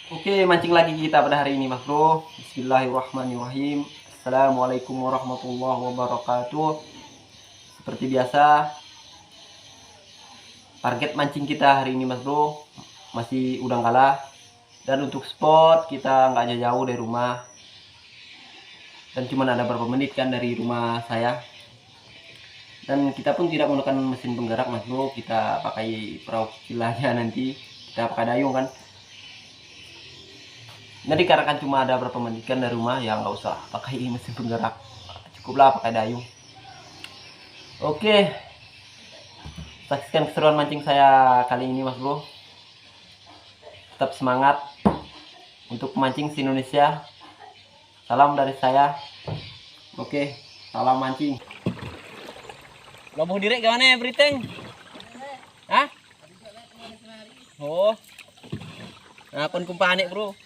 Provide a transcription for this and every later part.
Oke, mancing lagi kita pada hari ini, Mas Bro. Bismillahirrahmanirrahim. Assalamualaikum warahmatullahi wabarakatuh. Seperti biasa, target mancing kita hari ini, Mas Bro, masih udang kalah. Dan untuk spot kita nggak jauh-jauh dari rumah. Dan cuma ada beberapa menit kan dari rumah saya. Dan kita pun tidak menggunakan mesin penggerak, Mas Bro. Kita pakai perahu kecilnya nanti. Kita pakai dayung kan. Jadi karena kan cuma ada berapa menit kan dari rumah, ya nggak usah pakai mesin penggerak, cukuplah pakai dayung. Oke, saksikan keseruan mancing saya kali ini, Mas Bro. Tetap semangat untuk mancing di Indonesia. Salam dari saya. Oke, salam mancing. Lombok direk gimana ya, Briteng? Hah? Oh, nah kon kumpanik, Bro.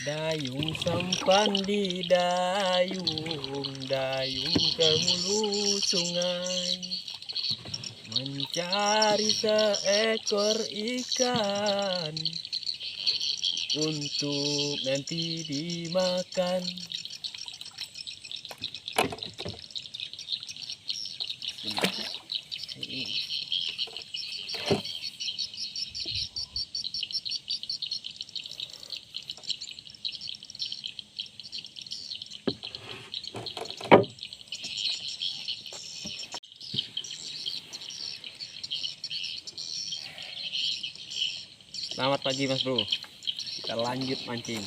Dayung sampan di dayung, dayung ke hulu sungai, mencari seekor ikan untuk nanti dimakan. Selamat pagi, Mas Bro. Kita lanjut mancing.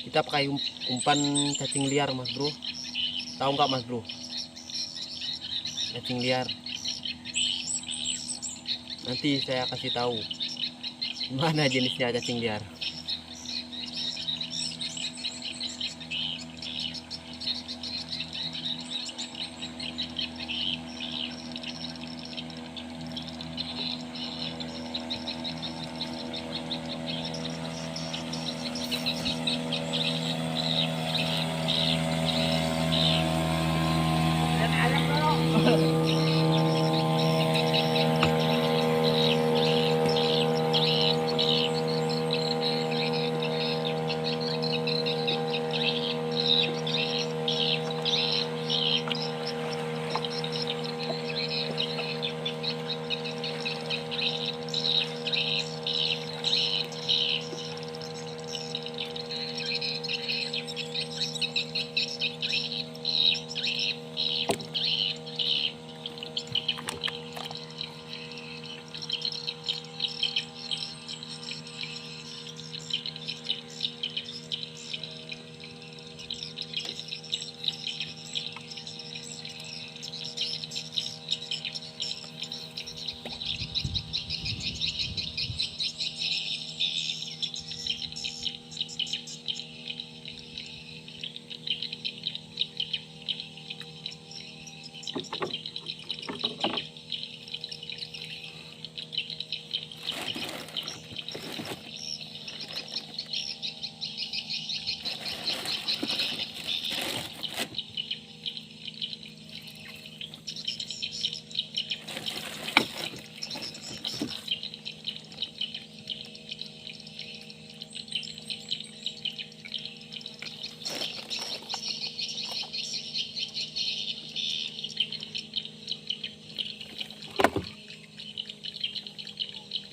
Kita pakai umpan cacing liar, Mas Bro. Tahu nggak, Mas Bro? Cacing liar. Nanti saya kasih tahu mana jenisnya cacing liar.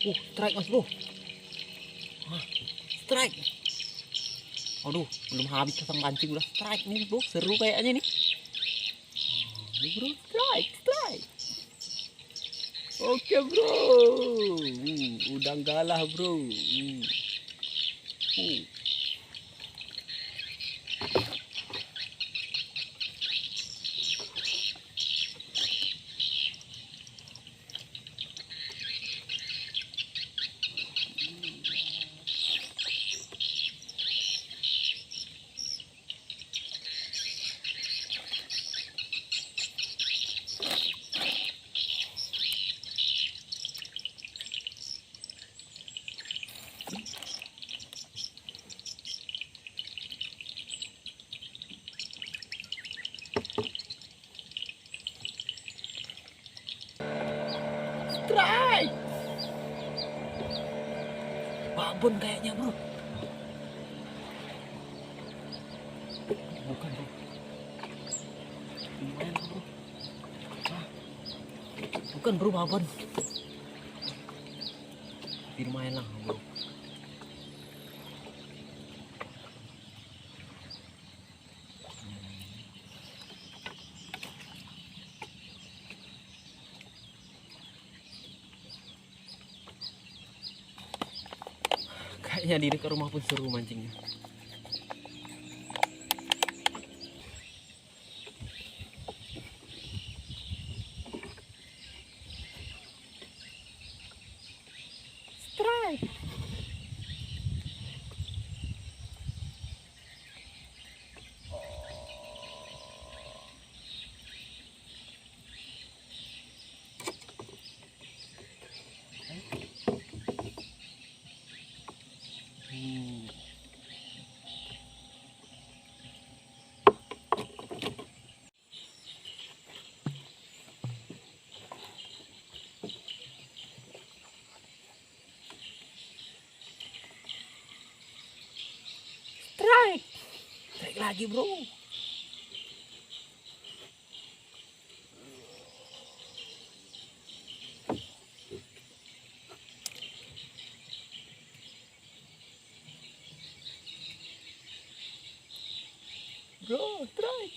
Strike mas bro. Strike. Aduh, belum habis pasang pancing udah strike nih bro. Seru kayaknya nih. Ini bro, strike. Oke bro. Udang galah bro. Strike. Babon kayaknya bro. Bukan bro. Lumayan bro. Bukan bro, babon. Lumayan lah bro. Kayaknya di dekat rumah pun seru mancingnya. Strike. Strike. Strike lagi bro. Bro, strike.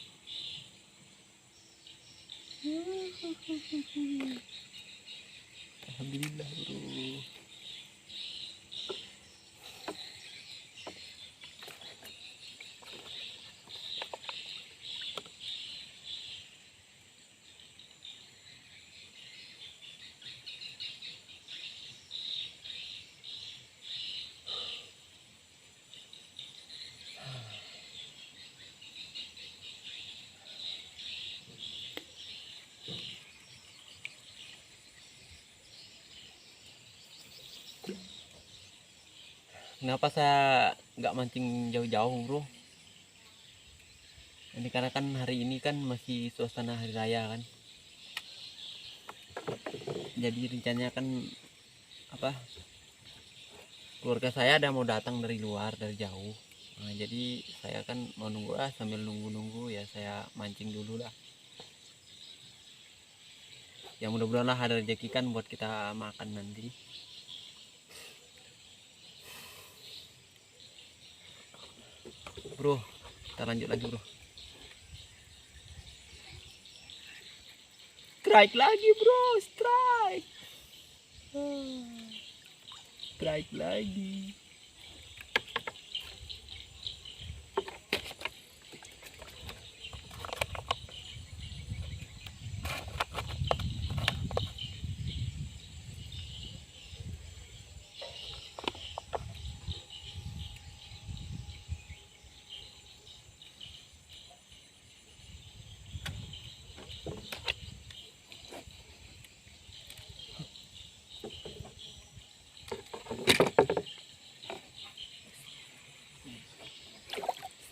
Alhamdulillah bro. Kenapa saya nggak mancing jauh-jauh bro? Ini karena kan hari ini kan masih suasana hari raya kan. Jadi rencananya kan apa? Keluarga saya ada mau datang dari luar, dari jauh. Nah, jadi saya kan mau nunggu sambil nunggu ya saya mancing dulu lah. Ya mudah-mudahan lah ada rezeki kan buat kita makan nanti. Bro, kita lanjut lagi bro. Strike lagi bro, strike. Strike lagi.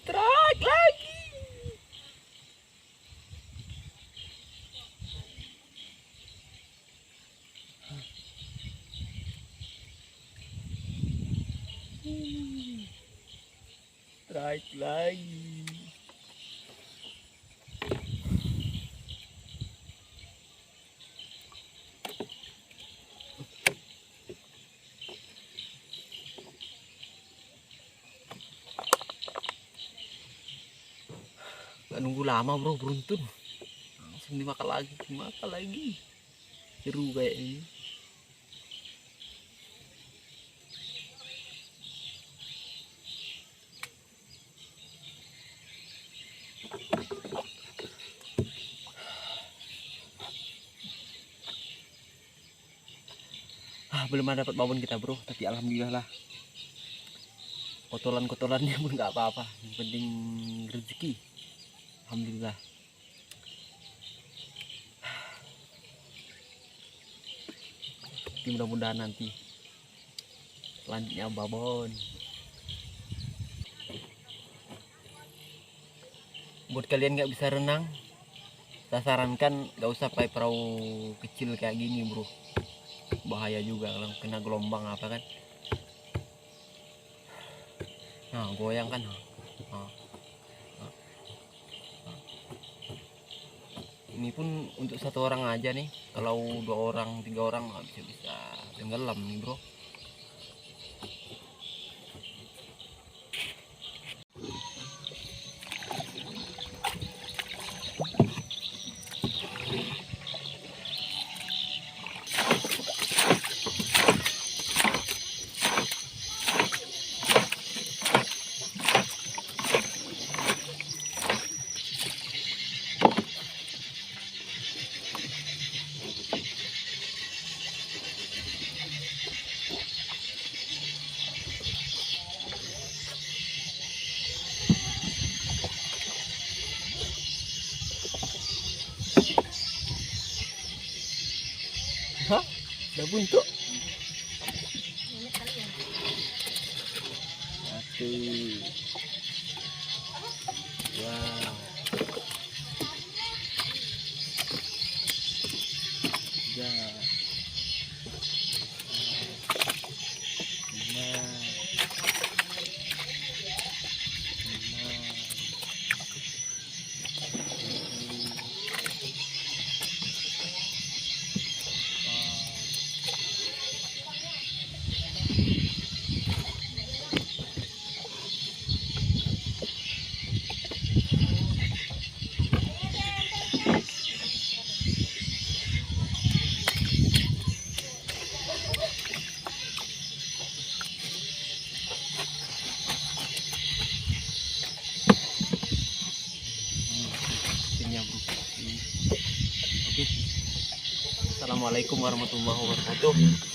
Strike lagi. Strike lagi. nunggu lama bro, beruntun langsung dimakan lagi, seru kayak ini. Belum ada dapat babon kita bro, tapi alhamdulillah lah, kotoran-kotorannya pun nggak apa-apa, yang penting rezeki, alhamdulillah. Tapi mudah-mudahan nanti selanjutnya babon. Buat kalian nggak bisa renang, saya sarankan nggak usah pakai perahu kecil kayak gini bro, bahaya juga kalau kena gelombang apa kan. Nah goyang kan. Ini pun untuk satu orang aja nih, kalau 2 orang 3 orang nggak bisa tenggelam nih bro. Hah? Udah buntu. Satu. Wow. 3. 5. Oke. Assalamualaikum warahmatullahi wabarakatuh.